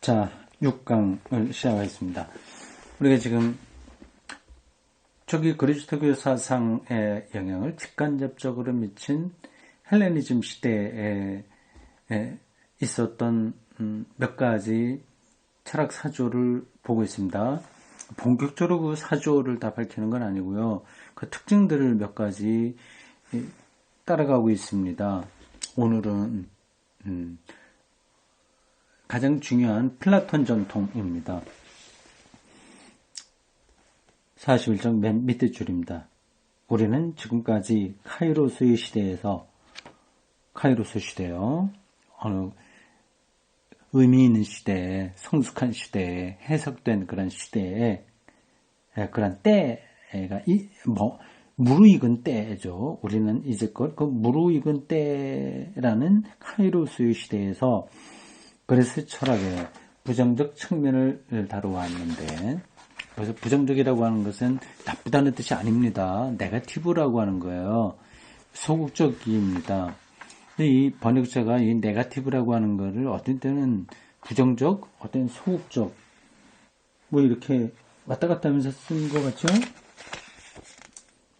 자, 6강을 시작하겠습니다. 우리가 지금 초기 그리스도교 사상의 영향을 직간접적으로 미친 헬레니즘 시대에 있었던 몇 가지 철학 사조를 보고 있습니다. 본격적으로 그 사조를 다 밝히는 건 아니고요. 그 특징들을 몇 가지 따라가고 있습니다. 오늘은 가장 중요한 플라톤 전통입니다. 41장 맨 밑에 줄입니다. 우리는 지금까지 카이로스 시대요. 어느 의미 있는 시대에, 성숙한 시대에, 해석된 그런 시대에, 그런 때가, 무르익은 때죠. 우리는 이제껏 그 무르익은 때라는 카이로스의 시대에서 그리스 철학의 부정적 측면을 다루어왔는데, 그래서 부정적이라고 하는 것은 나쁘다는 뜻이 아닙니다. 네거티브라고 하는 거예요. 소극적입니다. 이 번역자가 이 네거티브라고 하는 거를 어떤 때는 부정적, 어떤 때는 소극적, 뭐 이렇게 왔다 갔다 하면서 쓴 것 같죠?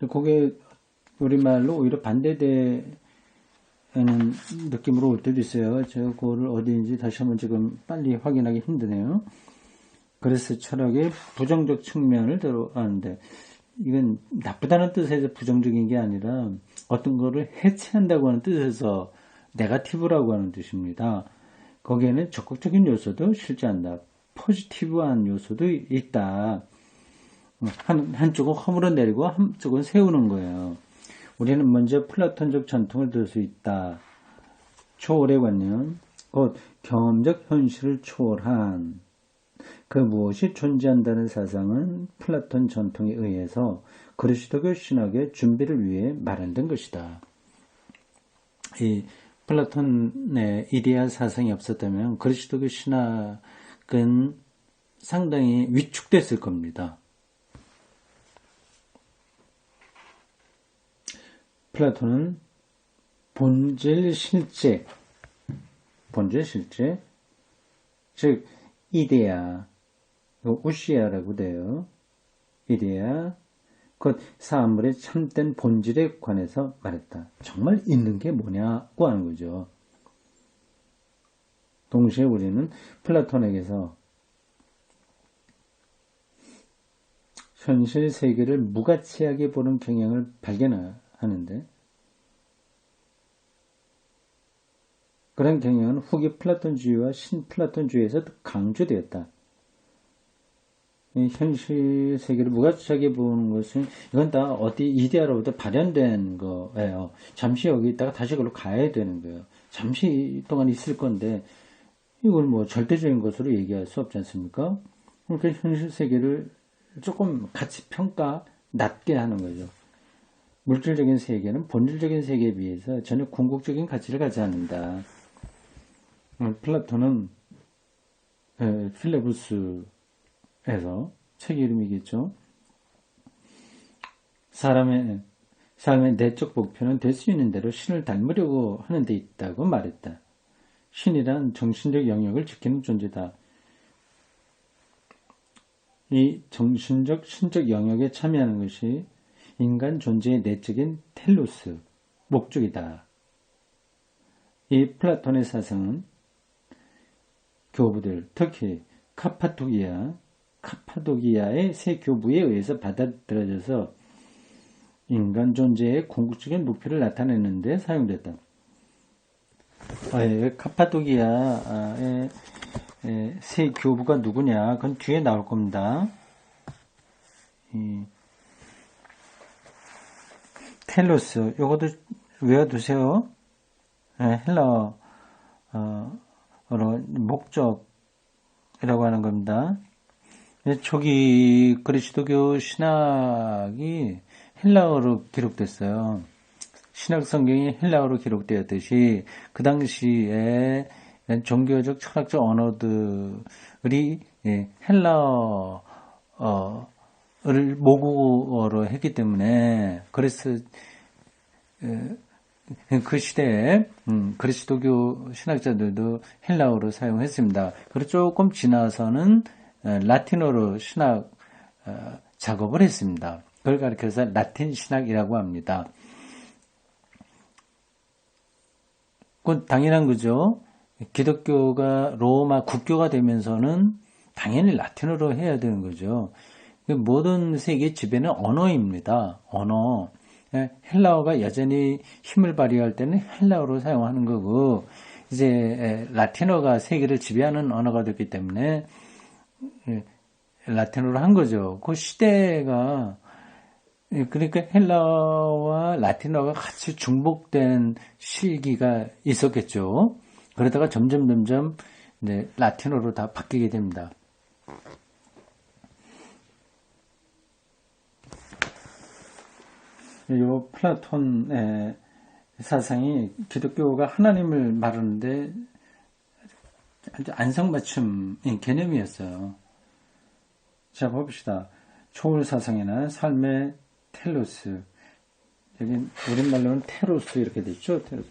그게 우리말로 오히려 반대되는 느낌으로 올 때도 있어요. 제가 그거를 어디인지 다시 한번 지금 빨리 확인하기 힘드네요. 그래서 철학의 부정적 측면을 들어가는데, 이건 나쁘다는 뜻에서 부정적인 게 아니라 어떤 거를 해체한다고 하는 뜻에서 네거티브라고 하는 뜻입니다. 거기에는 적극적인 요소도 실제한다. 포지티브한 요소도 있다. 한쪽은 허물어 내리고 한쪽은 세우는 거예요. 우리는 먼저 플라톤적 전통을 들 수 있다. 초월의 관념, 곧 경험적 현실을 초월한 그 무엇이 존재한다는 사상은 플라톤 전통에 의해서 그리스도교 신학의 준비를 위해 마련된 것이다. 이 플라톤의 이데아 사상이 없었다면 그리스도교 신학은 상당히 위축됐을 겁니다. 플라톤은 본질 실제, 즉 이데아, 우시아라고 돼요. 이데아, 곧 사물의 참된 본질에 관해서 말했다. 정말 있는 게 뭐냐고 하는 거죠. 동시에 우리는 플라톤에게서 현실 세계를 무가치하게 보는 경향을 발견하는데, 그런 경향은 후기 플라톤주의와 신플라톤주의에서 강조되었다. 현실 세계를 무가치하게 보는 것은 이건 다 어디 이데아로부터 발현된 거예요. 잠시 여기 있다가 다시 그걸로 가야 되는 거예요. 잠시 동안 있을 건데 이걸 뭐 절대적인 것으로 얘기할 수 없지 않습니까? 그러니까 현실 세계를 조금 가치 평가 낮게 하는 거죠. 물질적인 세계는 본질적인 세계에 비해서 전혀 궁극적인 가치를 가지지 않는다. 플라톤은 필레부스에서 책 이름이겠죠. 삶의 내적 목표는 될 수 있는 대로 신을 닮으려고 하는 데 있다고 말했다. 신이란 정신적 영역을 지키는 존재다. 이 정신적, 신적 영역에 참여하는 것이 인간 존재의 내적인 텔로스, 목적이다. 이 플라톤의 사상은 교부들, 특히 카파도기아의 세 교부에 의해서 받아들여져서 인간 존재의 궁극적인 목표를 나타내는 데 사용됐다. 카파도기아의 세 교부가 누구냐? 그건 뒤에 나올 겁니다. 텔로스, 요것도 외워두세요. 헬라어로 목적이라고 하는 겁니다. 초기 그리스도교 신학이 헬라어로 기록됐어요. 신학 성경이 헬라어로 기록되었듯이 그 당시에 종교적 철학적 언어들이 헬라어를 모국어로 했기 때문에 그래서 그 시대에 그리스도교 신학자들도 헬라어로 사용했습니다. 그리고 조금 지나서는 라틴어로 신학 작업을 했습니다. 그걸 가리켜서 라틴 신학이라고 합니다. 그건 당연한 거죠. 기독교가 로마 국교가 되면서는 당연히 라틴어로 해야 되는 거죠. 모든 세계 지배는 언어입니다. 언어. 헬라어가 여전히 힘을 발휘할 때는 헬라어로 사용하는 거고, 이제 라틴어가 세계를 지배하는 언어가 됐기 때문에 라틴어로 한 거죠. 그 시대가 그러니까 헬라어와 라틴어가 같이 중복된 시기가 있었겠죠. 그러다가 점점 이제 라틴어로 다 바뀌게 됩니다. 이 플라톤의 사상이 기독교가 하나님을 말하는데 아주 안성맞춤인 개념이었어요. 자, 봅시다. 초월 사상이나 삶의 텔로스. 여기 우리말로는 테로스 이렇게 되죠. 테로스.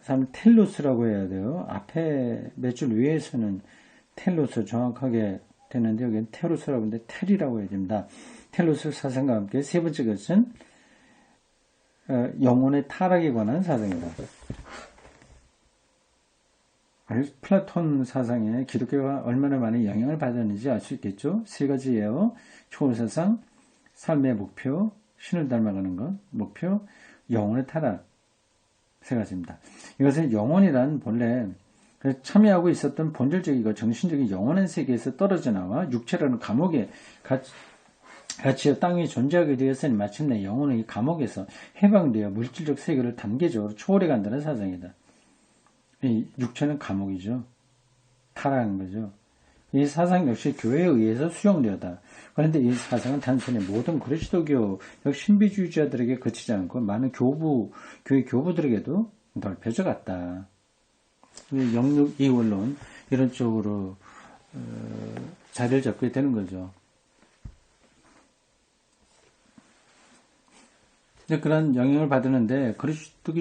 삶 텔로스라고 해야 돼요. 앞에 몇 줄 위에서는 텔로스 정확하게 되는데 여기는 테로스라고 하는데 텔이라고 해야 됩니다. 텔로스 사상과 함께 세 번째 것은 영혼의 타락에 관한 사상이다. 플라톤 사상에 기독교가 얼마나 많은 영향을 받았는지 알 수 있겠죠. 세 가지예요. 초월사상, 삶의 목표, 신을 닮아가는 것, 목표, 영혼의 타락. 세 가지입니다. 이것은 영혼이란 본래 참여하고 있었던 본질적이고 정신적인 영혼의 세계에서 떨어져 나와 육체라는 감옥에 같이 땅에 존재하게 되었으니 마침내 영혼은 이 감옥에서 해방되어 물질적 세계를 단계적으로 초월해 간다는 사상이다. 이 육체는 감옥이죠. 타락한 거죠. 이 사상 역시 교회에 의해서 수용되었다. 그런데 이 사상은 단순히 모든 그리스도교 신비주의자들에게 그치지 않고 많은 교회 교부들에게도 넓혀져 갔다. 영육 이원론 이런 쪽으로 자리를 잡게 되는 거죠. 그런 영향을 받았는데 그리스도교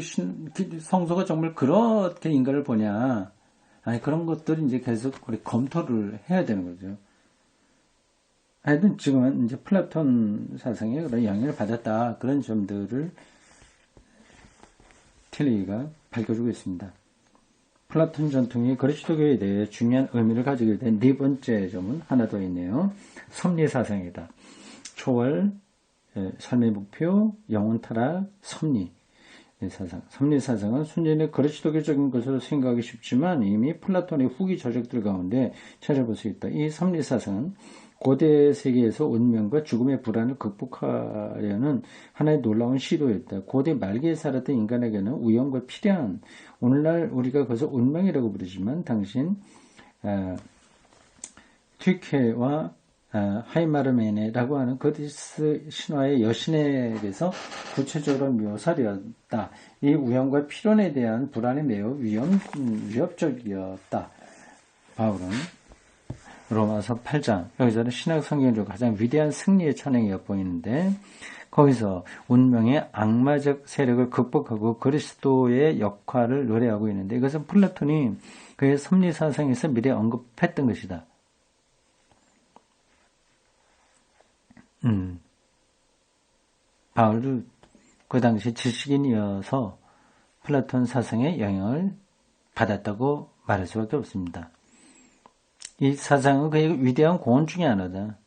성서가 정말 그렇게 인간을 보냐? 아니 그런 것들을 이제 계속 우리 검토를 해야 되는 거죠. 하여튼 지금은 이제 플라톤 사상에 그런 영향을 받았다 그런 점들을 틸리가 밝혀주고 있습니다. 플라톤 전통이 그리스도교에 대해 중요한 의미를 가지게 된 네 번째 점은 하나 더 있네요. 섭리 사상이다. 초월, 삶의 목표, 영혼 타락, 섭리 사상. 섭리 사상은 순전히 그리스도교적인 것으로 생각하기 쉽지만 이미 플라톤의 후기 저작들 가운데 찾아볼 수 있다. 이 섭리 사상은 고대 세계에서 운명과 죽음의 불안을 극복하려는 하나의 놀라운 시도였다. 고대 말기에 살았던 인간에게는 우연과 필연, 오늘날 우리가 그것을 운명이라고 부르지만 당신 튀케와 하이마르메네라고 하는 그리스 신화의 여신에게서 구체적으로 묘사되었다. 이 우연과 필연에 대한 불안이 매우 위협적이었다. 바울은 로마서 8장 여기서는 신학 성경적 가장 위대한 승리의 찬양이 엿보이는데 거기서 운명의 악마적 세력을 극복하고 그리스도의 역할을 노래하고 있는데 이것은 플라톤이 그의 섭리사상에서 미리 언급했던 것이다. 바울도 그 당시 지식인이어서 플라톤 사상의 영향을 받았다고 말할 수밖에 없습니다. 이 사상은 그의 위대한 공헌 중에 하나다.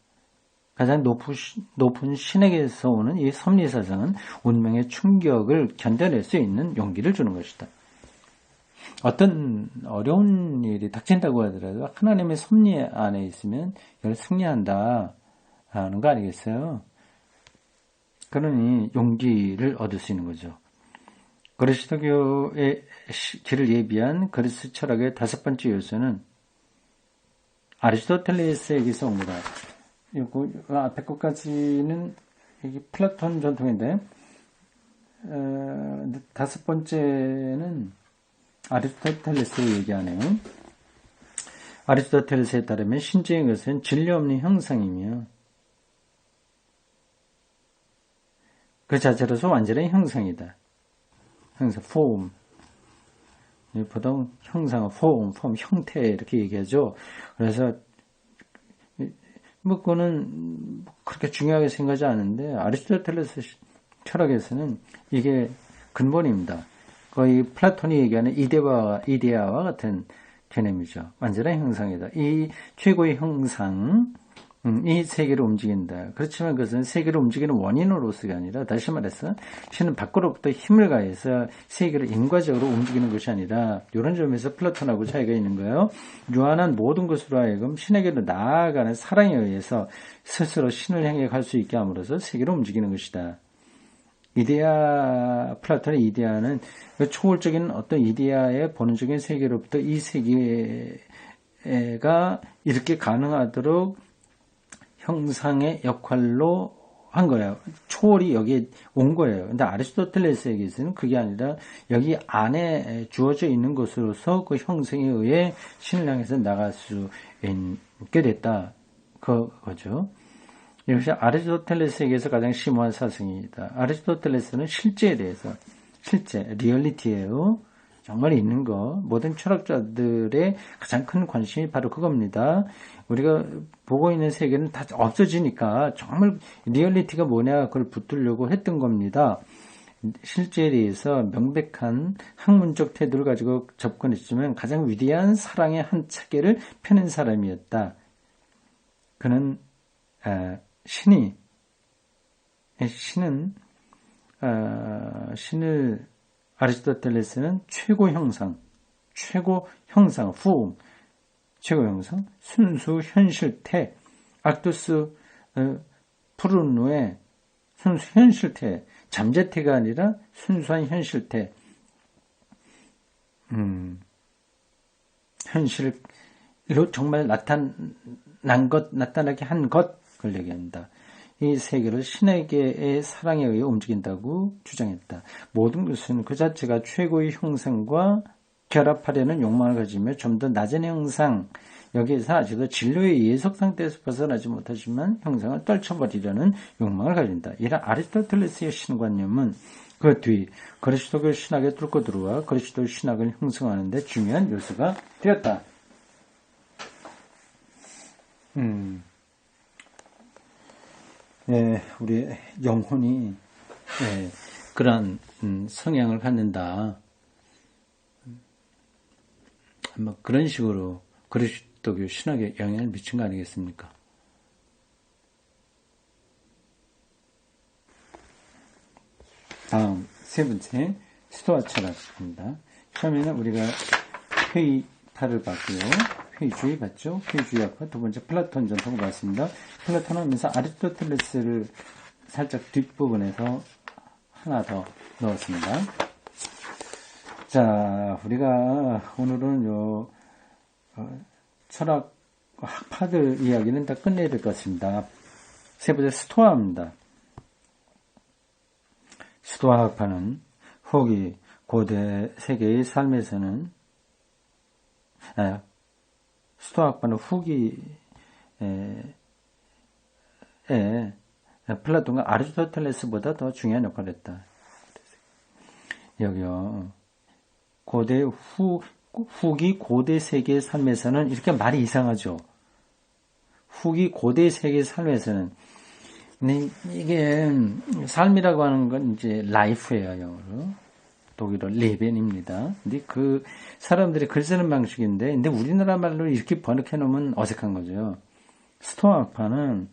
가장 높은 신에게서 오는 이 섭리사상은 운명의 충격을 견뎌낼 수 있는 용기를 주는 것이다. 어떤 어려운 일이 닥친다고 하더라도 하나님의 섭리 안에 있으면 이걸 승리한다 하는 거 아니겠어요? 그러니 용기를 얻을 수 있는 거죠. 그리스도교의 길을 예비한 그리스 철학의 다섯 번째 요소는 아리스토텔레스에게서 옵니다. 이거 앞에 것까지는 이게 플라톤 전통인데 다섯 번째는 아리스토텔레스를 얘기하네요. 아리스토텔레스에 따르면 신적인 것은 진리 없는 형상이며 그 자체로서 완전한 형상이다. 형상, form. 보통 형상, form, 형태 이렇게 얘기하죠. 그래서 뭐 그거는 그렇게 중요하게 생각하지 않은데 아리스토텔레스 철학에서는 이게 근본입니다. 거의 플라톤이 얘기하는 이데아와 같은 개념이죠. 완전한 형상이다. 이 최고의 형상, 이 세계를 움직인다. 그렇지만 그것은 세계를 움직이는 원인으로서가 아니라, 다시 말해서 신은 밖으로부터 힘을 가해서 세계를 인과적으로 움직이는 것이 아니라, 이런 점에서 플라톤하고 차이가 있는 거예요. 유한한 모든 것으로 하여금 신에게로 나아가는 사랑에 의해서 스스로 신을 향해 갈 수 있게 함으로써 세계를 움직이는 것이다. 플라톤의 이데아는 초월적인 어떤 이데아의 본능적인 세계로부터 이 세계가 이렇게 가능하도록 형상의 역할로 한 거예요. 초월이 여기에 온 거예요. 근데 아리스토텔레스에게서는 그게 아니라 여기 안에 주어져 있는 것으로서 그 형성에 의해 신을 향해서 나갈 수 있게 됐다. 그거죠. 이것이 아리스토텔레스에게서 가장 심오한 사상입니다. 아리스토텔레스는 실제에 대해서, 리얼리티예요. 정말 있는 거. 모든 철학자들의 가장 큰 관심이 바로 그겁니다. 우리가 보고 있는 세계는 다 없어지니까 정말 리얼리티가 뭐냐 그걸 붙들려고 했던 겁니다. 실제에 대해서 명백한 학문적 태도를 가지고 접근했지만 가장 위대한 사랑의 한 차계를 펴낸 사람이었다. 그는 신을 아리스토텔레스는 최고 형상, form, 최고 형상, 순수 현실태, 악투스 프루누의 순수 현실태, 잠재태가 아니라 순수한 현실태, 현실로 정말 나타나게 한 것을 얘기합니다. 이 세계를 신에게의 사랑에 의해 움직인다고 주장했다. 모든 것은 그 자체가 최고의 형상과 결합하려는 욕망을 가지며 좀 더 낮은 형상, 여기에서 아직도 진로의 예속 상태에서 벗어나지 못하지만 형상을 떨쳐버리려는 욕망을 가진다. 이런 아리스토텔레스의 신관념은 그 뒤 그리스도교 신학에 뚫고 들어와 그리스도 신학을 형성하는 데 중요한 요소가 되었다. 우리 영혼이 그런 성향을 갖는다. 뭐 그런 식으로 그리스도교 신학에 영향을 미친 거 아니겠습니까? 다음 세 번째 스토아 철학입니다. 처음에는 우리가 회의파를 봤고요. 회의주의 봤죠? 회의주의 학파. 두 번째 플라톤 전통을 봤습니다. 플라톤 하면서 아리스토텔레스를 살짝 뒷부분에서 하나 더 넣었습니다. 자, 우리가 오늘은 철학 학파들 이야기는 다 끝내야 될 것 같습니다. 세 번째 스토아입니다. 스토아 학파는 후기 고대 세계의 삶에서는 스토아 학파는 후기에 플라톤과 아리스토텔레스보다 더 중요한 역할을 했다. 여기요. 후기 고대 세계의 삶에서는 이렇게 말이 이상하죠. 후기 고대 세계의 삶에서는 근데 이게 삶이라고 하는 건 이제 라이프예요, 영어로. 독일어 레벤입니다. 근데 그 사람들이 글 쓰는 방식인데, 근데 우리나라 말로 이렇게 번역해 놓으면 어색한 거죠. 스토아 학파는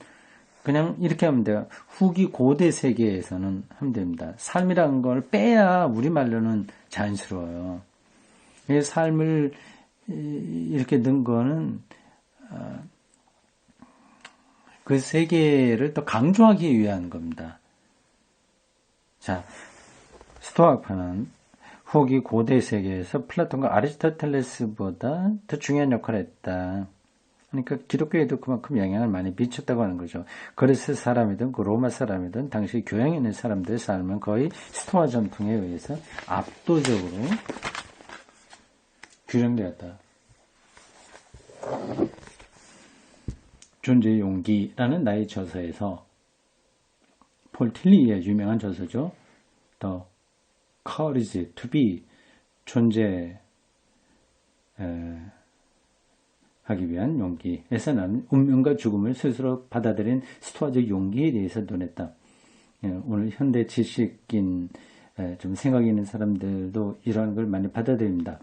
그냥 이렇게 하면 돼요. 후기 고대 세계에서는 하면 됩니다. 삶이라는 걸 빼야 우리말로는 자연스러워요. 이 삶을 이렇게 넣은 거는 그 세계를 또 강조하기 위한 겁니다. 자, 스토아 학파는 후기 고대 세계에서 플라톤과 아리스토텔레스보다 더 중요한 역할을 했다. 그러니까 기독교에도 그만큼 영향을 많이 미쳤다고 하는 거죠. 그리스 사람이든 그 로마 사람이든 당시 교양 있는 사람들의 삶은 거의 스토아 전통에 의해서 압도적으로 규정되었다. 존재의 용기라는 나의 저서에서 폴 틸리의 유명한 저서죠. The courage, to be, 존재, 하기 위한 용기에서 나는 운명과 죽음을 스스로 받아들인 스토아적 용기에 대해서 논했다. 오늘 현대 지식인, 좀 생각이 있는 사람들도 이러한 걸 많이 받아들입니다.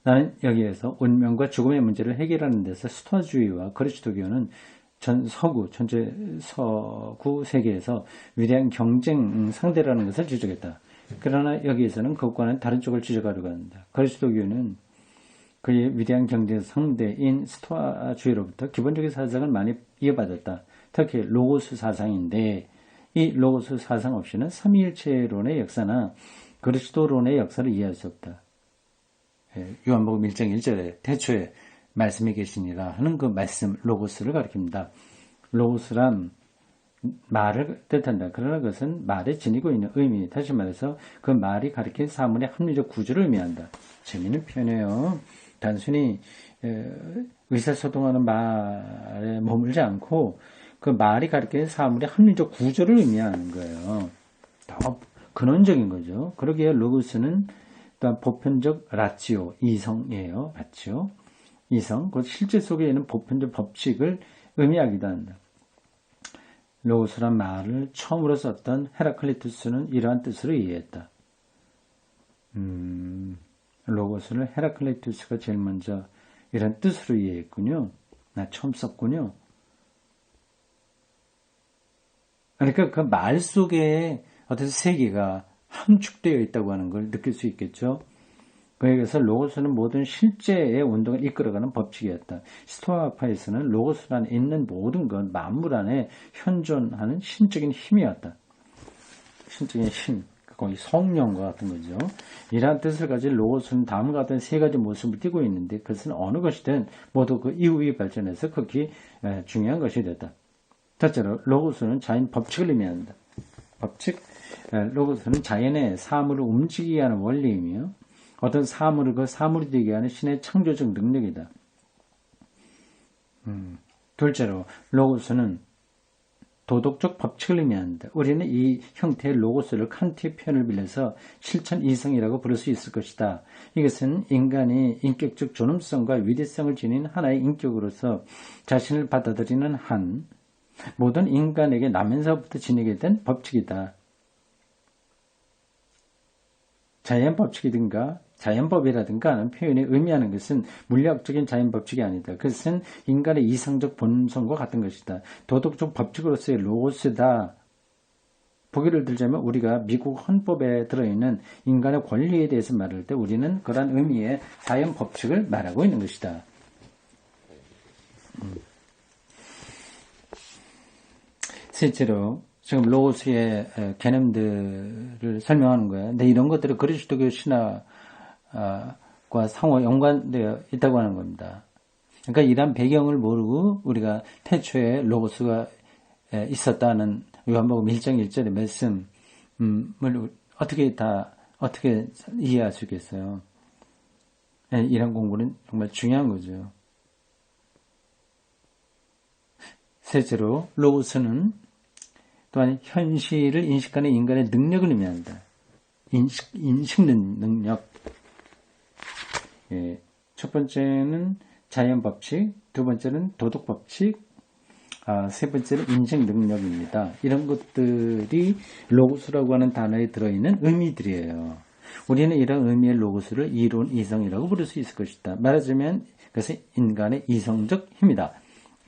나는 여기에서 운명과 죽음의 문제를 해결하는 데서 스토아주의와 그리스도교는 전체 서구 세계에서 위대한 경쟁 상대라는 것을 지적했다. 그러나 여기에서는 그것과는 다른 쪽을 지적하려고 한다. 그리스도교는 그의 위대한 경쟁 상대인 스토아주의로부터 기본적인 사상을 많이 이어받았다. 특히 로고스 사상인데 이 로고스 사상 없이는 삼위일체론의 역사나 그리스도론의 역사를 이해할 수 없다. 요한복음 1장 1절에 태초에 말씀이 계시니라 하는 그 말씀 로고스를 가리킵니다. 로고스란 말을 뜻한다. 그러나 그것은 말에 지니고 있는 의미, 다시 말해서 그 말이 가리킨 사물의 합리적 구조를 의미한다. 재미있는 표현이에요. 단순히 의사소통하는 말에 머물지 않고 그 말이 가리키는 사물의 합리적 구조를 의미하는 거예요. 더 근원적인 거죠. 그러기에 로고스는 또한 보편적 라치오, 이성이에요. 라치오, 이성, 그 실제 속에 있는 보편적 법칙을 의미하기도 한다. 로고스란 말을 처음으로 썼던 헤라클리투스는 이러한 뜻으로 이해했다. 로고스를 헤라클리투스가 제일 먼저 이런 뜻으로 이해했군요. 나 처음 썼군요. 그러니까 그 말 속에 어떤 세계가 함축되어 있다고 하는 걸 느낄 수 있겠죠. 그래서 로고스는 모든 실제의 운동을 이끌어가는 법칙이었다. 스토아파에서는 로고스 안에 있는 모든 것, 만물 안에 현존하는 신적인 힘이었다. 신적인 힘, 거의 성령과 같은 거죠. 이러한 뜻을 가진 로고스는 다음과 같은 세 가지 모습을 띠고 있는데 그것은 어느 것이든 모두 그 이후에 발전해서 극히 중요한 것이 됐다. 첫째로 로고스는 자연 법칙을 의미한다. 법칙, 로고스는 자연의 사물을 움직이게 하는 원리이며 어떤 사물을 그 사물이 되게 하는 신의 창조적 능력이다. 둘째로 로고스는 도덕적 법칙을 의미한다. 우리는 이 형태의 로고스를 칸트의 표현을 빌려서 실천 이성이라고 부를 수 있을 것이다. 이것은 인간이 인격적 존엄성과 위대성을 지닌 하나의 인격으로서 자신을 받아들이는 한 모든 인간에게 나면서부터 지니게 된 법칙이다. 자연법칙이든가 자연법이라든가 하는 표현이 의미하는 것은 물리학적인 자연법칙이 아니다. 그것은 인간의 이성적 본성과 같은 것이다. 도덕적 법칙으로서의 로고스다. 보기를 들자면 우리가 미국 헌법에 들어있는 인간의 권리에 대해서 말할 때 우리는 그러한 의미의 자연법칙을 말하고 있는 것이다. 실제로 지금 로고스의 개념들을 설명하는 거예요. 근데 이런 것들이 그리스도교 신학과 상호 연관되어 있다고 하는 겁니다. 그러니까 이러한 배경을 모르고 우리가 태초에 로고스가 있었다는 요한복음 1장 1절의 말씀을 어떻게 이해할 수 있겠어요? 이런 공부는 정말 중요한 거죠. 셋째로 로고스는 또한 현실을 인식하는 인간의 능력을 의미한다. 인식 능력. 첫 번째는 자연법칙, 두 번째는 도덕법칙, 세 번째는 인식 능력입니다. 이런 것들이 로고스라고 하는 단어에 들어있는 의미들이에요. 우리는 이런 의미의 로고스를 이론 이성이라고 부를 수 있을 것이다. 말하자면 그것은 인간의 이성적 힘이다.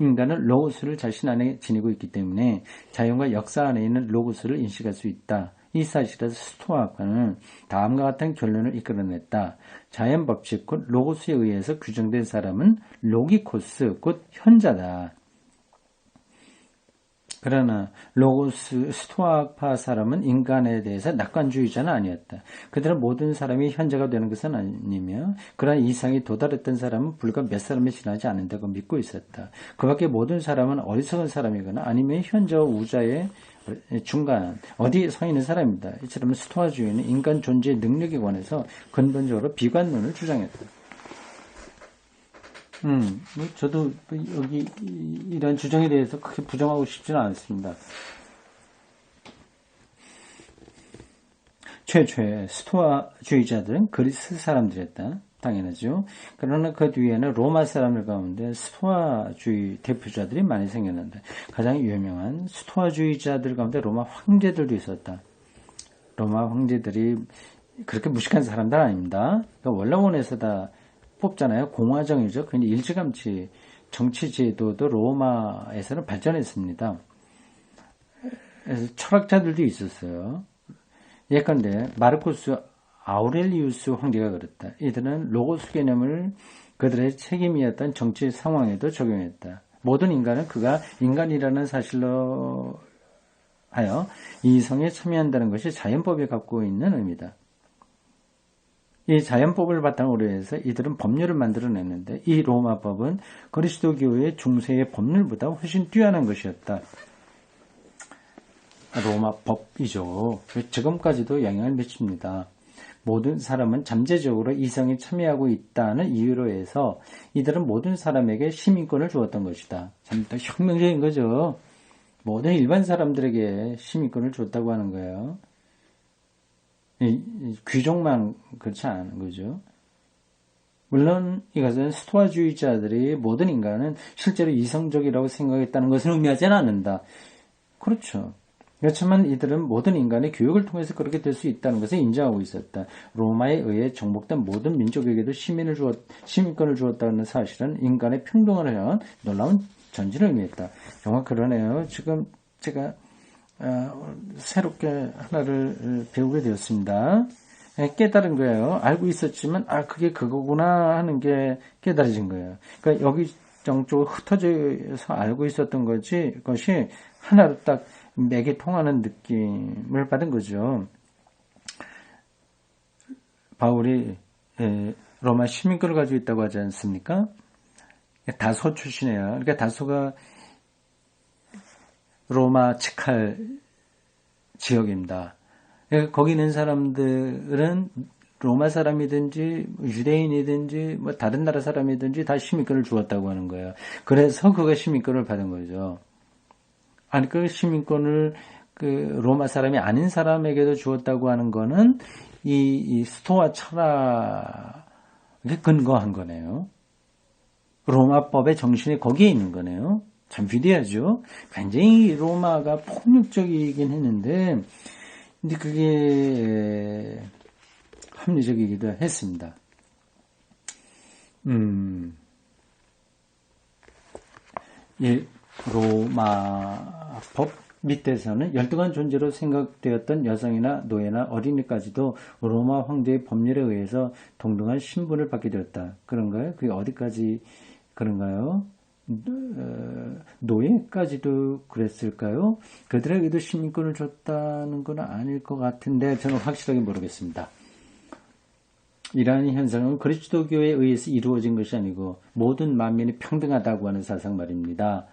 인간은 로고스를 자신 안에 지니고 있기 때문에 자연과 역사 안에 있는 로고스를 인식할 수 있다. 이 사실에서 스토아과는 다음과 같은 결론을 이끌어냈다. 자연법칙 곧 로고스에 의해서 규정된 사람은 로기코스 곧 현자다. 그러나 로고스 스토아파 사람은 인간에 대해서 낙관주의자는 아니었다. 그들은 모든 사람이 현자가 되는 것은 아니며 그러한 이상이 도달했던 사람은 불과 몇 사람이 지나지 않는다고 믿고 있었다. 그 밖에 모든 사람은 어리석은 사람이거나 아니면 현자와 우자의 중간 어디에 서 있는 사람입니다. 이처럼 스토아주의는 인간 존재의 능력에 관해서 근본적으로 비관론을 주장했다. 저도 여기 이런 주장에 대해서 크게 부정하고 싶지는 않습니다. 최초의 스토아주의자들은 그리스 사람들이었다. 당연하죠. 그러나 그 뒤에는 로마 사람들 가운데 스토아주의 대표자들이 많이 생겼는데 가장 유명한 스토아주의자들 가운데 로마 황제들도 있었다. 로마 황제들이 그렇게 무식한 사람들 아닙니다. 그러니까 원로원에서 다 뽑잖아요. 공화정이죠. 근데 일찌감치 정치 제도도 로마에서는 발전했습니다. 그래서 철학자들도 있었어요. 예컨대 마르코스 아우렐리우스 황제가 그랬다. 이들은 로고스 개념을 그들의 책임이었던 정치 상황에도 적용했다. 모든 인간은 그가 인간이라는 사실로 하여 이성에 참여한다는 것이 자연법이 갖고 있는 의미다. 이 자연법을 바탕으로 해서 이들은 법률을 만들어냈는데 이 로마법은 그리스도교의 중세의 법률보다 훨씬 뛰어난 것이었다. 로마법이죠. 지금까지도 영향을 미칩니다. 모든 사람은 잠재적으로 이성에 참여하고 있다는 이유로 해서 이들은 모든 사람에게 시민권을 주었던 것이다. 참 또 혁명적인 거죠. 모든 일반 사람들에게 시민권을 줬다고 하는 거예요. 귀족만 그렇지 않은 거죠. 물론 이것은 스토아주의자들이 모든 인간은 실제로 이성적이라고 생각했다는 것을 의미하지는 않는다. 그렇죠. 그렇지만 이들은 모든 인간의 교육을 통해서 그렇게 될 수 있다는 것을 인정하고 있었다. 로마에 의해 정복된 모든 민족에게도 시민권을 주었다는 사실은 인간의 평등을 향한 놀라운 전진을 의미했다. 정말 그러네요. 지금 제가 새롭게 하나를 배우게 되었습니다. 깨달은 거예요. 알고 있었지만 그게 그거구나 하는 게 깨달아진 거예요. 그러니까 여기 정쪽으로 흩어져서 알고 있었던 것이 하나로 딱 맥이 통하는 느낌을 받은 거죠. 바울이 로마 시민권을 가지고 있다고 하지 않습니까? 다소 출신이에요. 그러니까 다소가 로마 직할 지역입니다. 거기 있는 사람들은 로마 사람이든지 유대인이든지 뭐 다른 나라 사람이든지 다 시민권을 주었다고 하는 거예요. 그래서 그가 시민권을 받은 거죠. 아니 그 시민권을 그 로마 사람이 아닌 사람에게도 주었다고 하는 거는 이 스토아 철학에 근거한 거네요. 로마법의 정신이 거기에 있는 거네요. 참 위대하죠. 굉장히 로마가 폭력적이긴 했는데 근데 그게 합리적이기도 했습니다. 이 로마법 밑에서는 열등한 존재로 생각되었던 여성이나 노예나 어린이까지도 로마 황제의 법률에 의해서 동등한 신분을 받게 되었다. 그런가요? 그게 어디까지 그런가요? 노예까지도 그랬을까요? 그들에게도 시민권을 줬다는 건 아닐 것 같은데 저는 확실하게 모르겠습니다. 이러한 현상은 그리스도교에 의해서 이루어진 것이 아니고 모든 만민이 평등하다고 하는 사상 말입니다.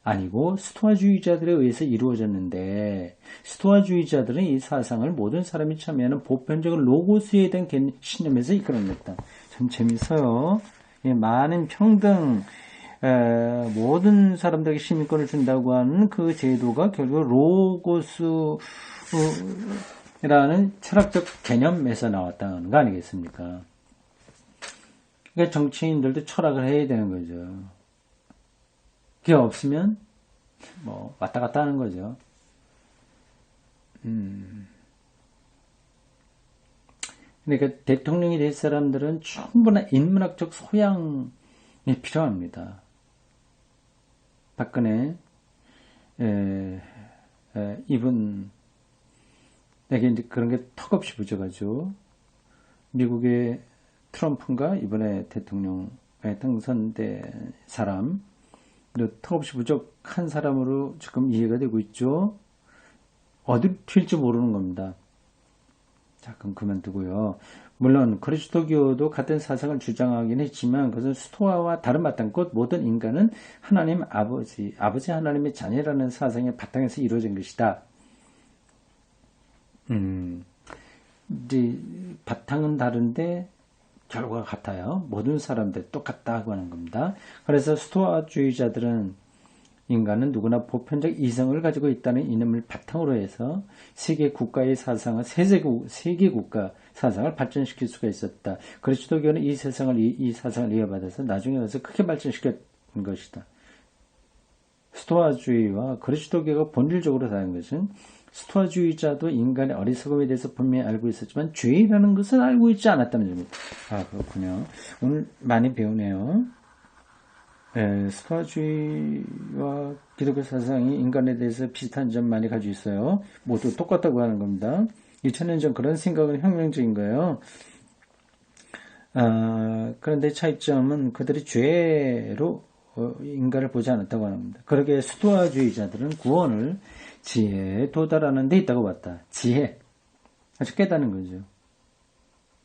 아니고 스토아주의자들에 의해서 이루어졌는데 스토아주의자들은 이 사상을 모든 사람이 참여하는 보편적인 로고스에 대한 신념에서 이끌어냈다. 참 재밌어요. 많은 평등 모든 사람들에게 시민권을 준다고 하는 그 제도가 결국 로고스라는 철학적 개념에서 나왔다는 거 아니겠습니까? 그러니까 정치인들도 철학을 해야 되는 거죠. 그게 없으면 뭐 왔다 갔다 하는 거죠. 그러니까 대통령이 될 사람들은 충분한 인문학적 소양이 필요합니다. 박근혜 이분에게 이제 그런 게 턱없이 부족하죠. 미국의 트럼프인가 이번에 대통령에 당선된 사람 턱없이 부족한 사람으로 지금 이해가 되고 있죠. 어디 튈지 모르는 겁니다. 자, 그럼 그만두고요. 물론 그리스도교도 같은 사상을 주장하긴 했지만 그것은 스토아와 다른 바탕꽃 모든 인간은 하나님 아버지 하나님의 자녀라는 사상의 바탕에서 이루어진 것이다. 이제 바탕은 다른데 결과가 같아요. 모든 사람들 똑같다고 하는 겁니다. 그래서 스토아주의자들은 인간은 누구나 보편적 이성을 가지고 있다는 이념을 바탕으로 해서 세계 국가의 사상을 세계 국가 사상을 발전시킬 수가 있었다. 그리스도교는 이 사상을 이어받아서 나중에 와서 크게 발전시켰던 것이다. 스토아주의와 그리스도교가 본질적으로 다른 것은 스토아주의자도 인간의 어리석음에 대해서 분명히 알고 있었지만 죄라는 것은 알고 있지 않았다는 점입니다. 아, 그렇군요. 오늘 많이 배우네요. 스토아주의와 기독교 사상이 인간에 대해서 비슷한 점 많이 가지고 있어요. 모두 똑같다고 하는 겁니다. 2000년 전 그런 생각은 혁명적인 거예요. 그런데 차이점은 그들이 죄로 인간을 보지 않았다고 합니다. 그러게 스토아주의자들은 구원을 지혜에 도달하는 데 있다고 봤다. 지혜. 아주 깨닫는 거죠.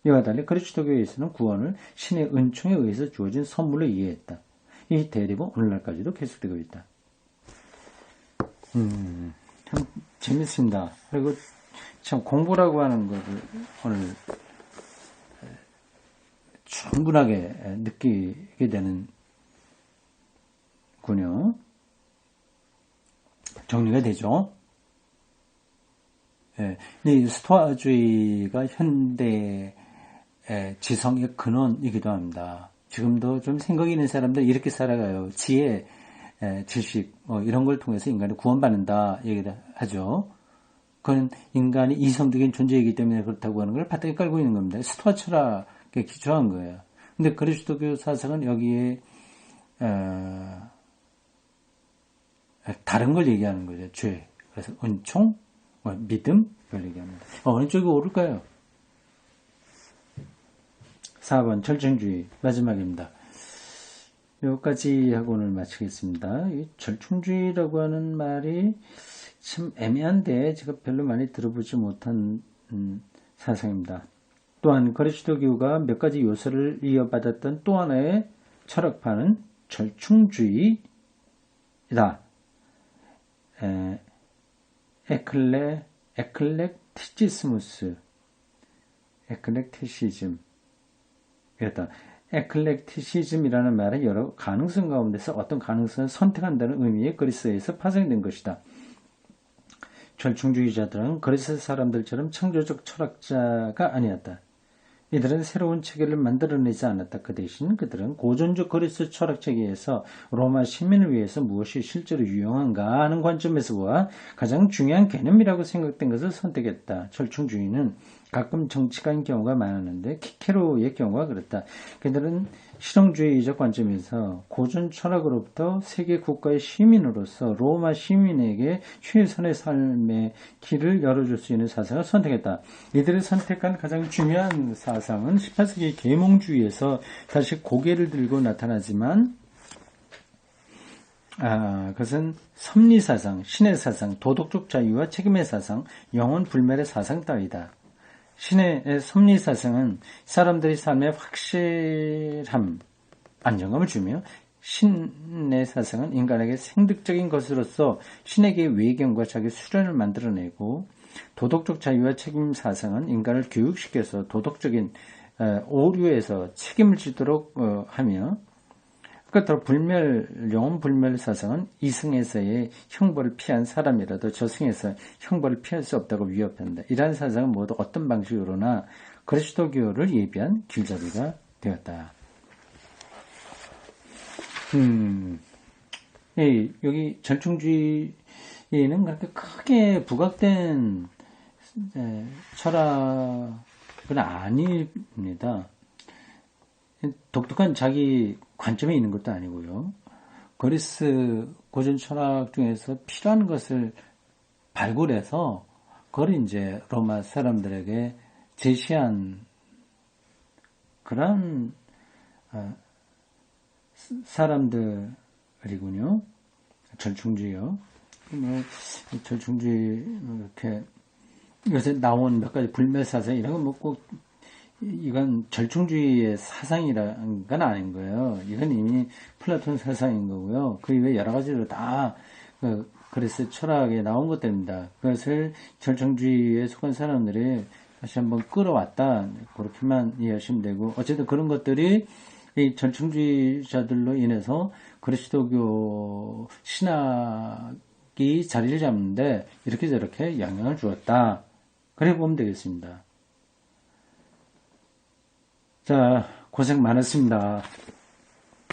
이와 달리 그리스도교에서는 구원을 신의 은총에 의해서 주어진 선물로 이해했다. 이 대립은 오늘날까지도 계속되고 있다. 참 재밌습니다. 그리고 참 공부라고 하는 것을 오늘 충분하게 느끼게 되는 군요. 정리가 되죠. 이 스토아주의가 현대 지성의 근원이기도 합니다. 지금도 좀 생각이 있는 사람들 이렇게 살아가요. 지혜, 지식 이런 걸 통해서 인간이 구원받는다 얘기를 하죠. 그건 인간이 이성적인 존재이기 때문에 그렇다고 하는 걸 바닥에 깔고 있는 겁니다. 스토아 철학에 기초한 거예요. 근데 그리스도교 사상은 여기에 다른 걸 얘기하는 거죠. 죄. 그래서 은총, 믿음 이걸 얘기합니다. 어느 쪽이 옳을까요? 4번 절충주의 마지막입니다. 여기까지 하고 오늘 마치겠습니다. 이 절충주의라고 하는 말이 참 애매한데 제가 별로 많이 들어보지 못한 사상입니다. 또한 그리스도교가 몇 가지 요소를 이어받았던 또 하나의 철학파는 절충주의이다. 에클렉티시즘 이랬다. 에클렉티시즘이라는 말은 여러 가능성 가운데서 어떤 가능성을 선택한다는 의미의 그리스에서 파생된 것이다. 절충주의자들은 그리스 사람들처럼 창조적 철학자가 아니었다. 이들은 새로운 체계를 만들어내지 않았다. 그 대신 그들은 고전적 그리스 철학 체계에서 로마 시민을 위해서 무엇이 실제로 유용한가 하는 관점에서 보아 가장 중요한 개념이라고 생각된 것을 선택했다. 절충주의는 가끔 정치가인 경우가 많았는데 키케로의 경우가 그렇다. 그들은 실용주의적 관점에서 고전 철학으로부터 세계 국가의 시민으로서 로마 시민에게 최선의 삶의 길을 열어줄 수 있는 사상을 선택했다. 이들이 선택한 가장 중요한 사상은 18세기 계몽주의에서 다시 고개를 들고 나타나지만 그것은 섭리사상, 신의 사상, 도덕적 자유와 책임의 사상, 영혼 불멸의 사상 따위다. 신의 섭리사상은 사람들의 삶에 확실함, 안정감을 주며 신의 사상은 인간에게 생득적인 것으로서 신에게 외견과 자기 수련을 만들어내고 도덕적 자유와 책임 사상은 인간을 교육시켜서 도덕적인 오류에서 책임을 지도록 하며 끝으로 영혼 불멸 사상은 이승에서의 형벌을 피한 사람이라도 저승에서 형벌을 피할 수 없다고 위협한다. 이러한 사상은 모두 어떤 방식으로나 그리스도교를 예비한 길잡이가 되었다. 여기 절충주의는 그렇게 크게 부각된 철학은 아닙니다. 독특한 자기 관점이 있는 것도 아니고요. 그리스 고전 철학 중에서 필요한 것을 발굴해서 그걸 이제 로마 사람들에게 제시한 그런 사람들이군요. 절충주의요. 절충주의 이렇게 요새 나온 몇 가지 불멸사상 이런 건 꼭 이건 절충주의의 사상이라는 건 아닌 거예요. 이건 이미 플라톤 사상인 거고요. 그 이외에 여러 가지로 다 그리스 철학에 나온 것들입니다. 그것을 절충주의에 속한 사람들이 다시 한번 끌어왔다. 그렇게만 이해하시면 되고 어쨌든 그런 것들이 이 전충주의자들로 인해서 그리스도교 신학이 자리를 잡는데 이렇게 저렇게 영향을 주었다. 그래 보면 되겠습니다. 자, 고생 많았습니다.